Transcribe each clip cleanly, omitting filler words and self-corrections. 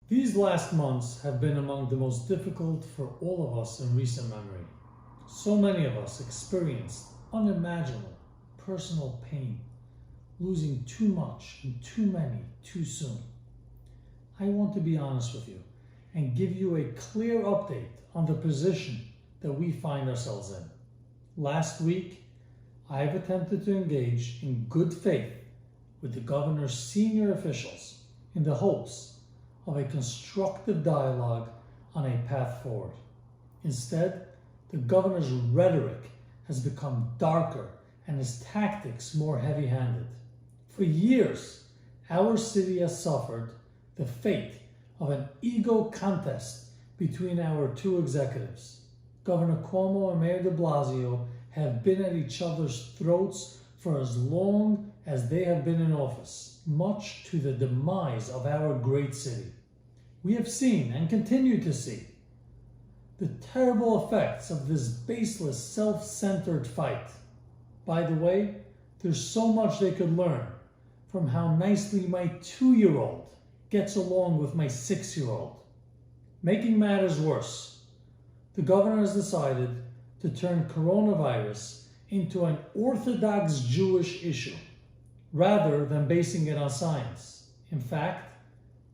These last months have been among the most difficult for all of us in recent memory. So many of us experienced unimaginable personal pain, losing too much and too many too soon. I want to be honest with you and give you a clear update on the position that we find ourselves in. Last week, I have attempted to engage in good faith with the governor's senior officials in the hopes of a constructive dialogue on a path forward. Instead, the governor's rhetoric has become darker and his tactics more heavy-handed. For years, our city has suffered the fate of an ego contest between our two executives. Governor Cuomo and Mayor de Blasio have been at each other's throats for as long as they have been in office, much to the demise of our great city. We have seen and continue to see the terrible effects of this baseless, self-centered fight. By the way, there's so much they could learn from how nicely my 2-year-old gets along with my 6-year-old. Making matters worse, the governor has decided to turn coronavirus into an Orthodox Jewish issue, rather than basing it on science. In fact,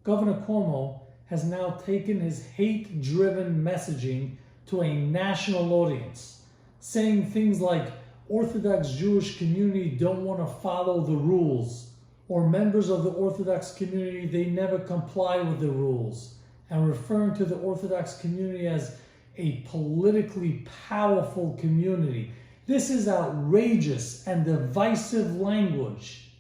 Governor Cuomo has now taken his hate-driven messaging to a national audience, saying things like Orthodox Jewish community don't want to follow the rules, or members of the Orthodox community, they never comply with the rules, and referring to the Orthodox community as a politically powerful community. This is outrageous and divisive language.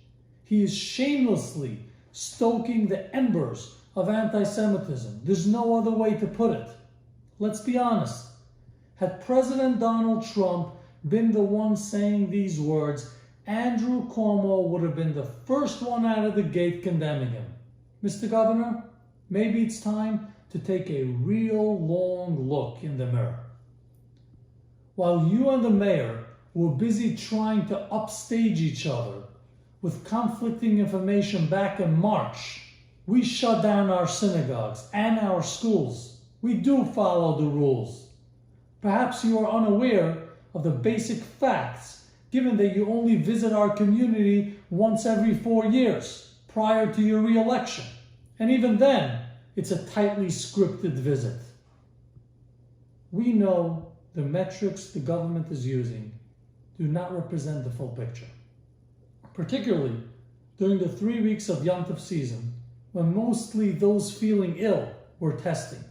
He is shamelessly stoking the embers of anti-Semitism. There's no other way to put it. Let's be honest. Had President Donald Trump been the one saying these words, Andrew Cuomo would have been the first one out of the gate condemning him. Mr. Governor, maybe it's time to take a real long look in the mirror. While you and the mayor were busy trying to upstage each other with conflicting information back in March, we shut down our synagogues and our schools. We do follow the rules. Perhaps you are unaware of the basic facts, given that you only visit our community once every 4 years prior to your re-election. And even then, it's a tightly scripted visit. We know the metrics the government is using do not represent the full picture, particularly during the 3 weeks of Yom Tov season, when mostly those feeling ill were testing.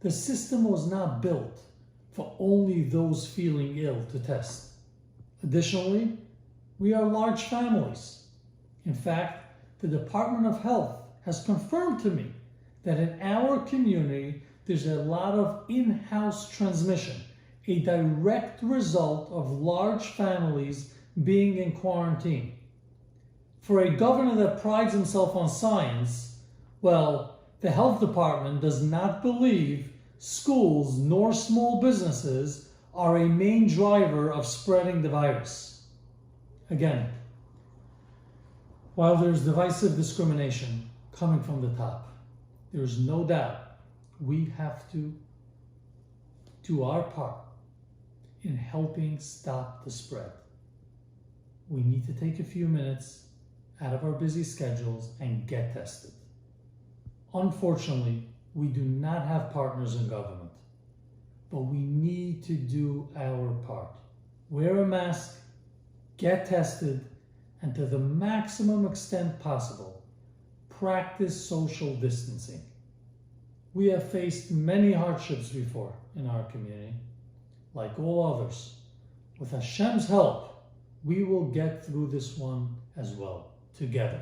The system was not built for only those feeling ill to test. Additionally, we are large families. In fact, the Department of Health has confirmed to me that in our community, there's a lot of in-house transmission, a direct result of large families being in quarantine. For a governor that prides himself on science, well, the health department does not believe schools nor small businesses are a main driver of spreading the virus. Again, while there's divisive discrimination coming from the top, there's no doubt we have to do our part in helping stop the spread. We need to take a few minutes out of our busy schedules and get tested. Unfortunately, we do not have partners in government, but we need to do our part. Wear a mask, get tested, and to the maximum extent possible, practice social distancing. We have faced many hardships before in our community. Like all others, with Hashem's help, we will get through this one as well, together.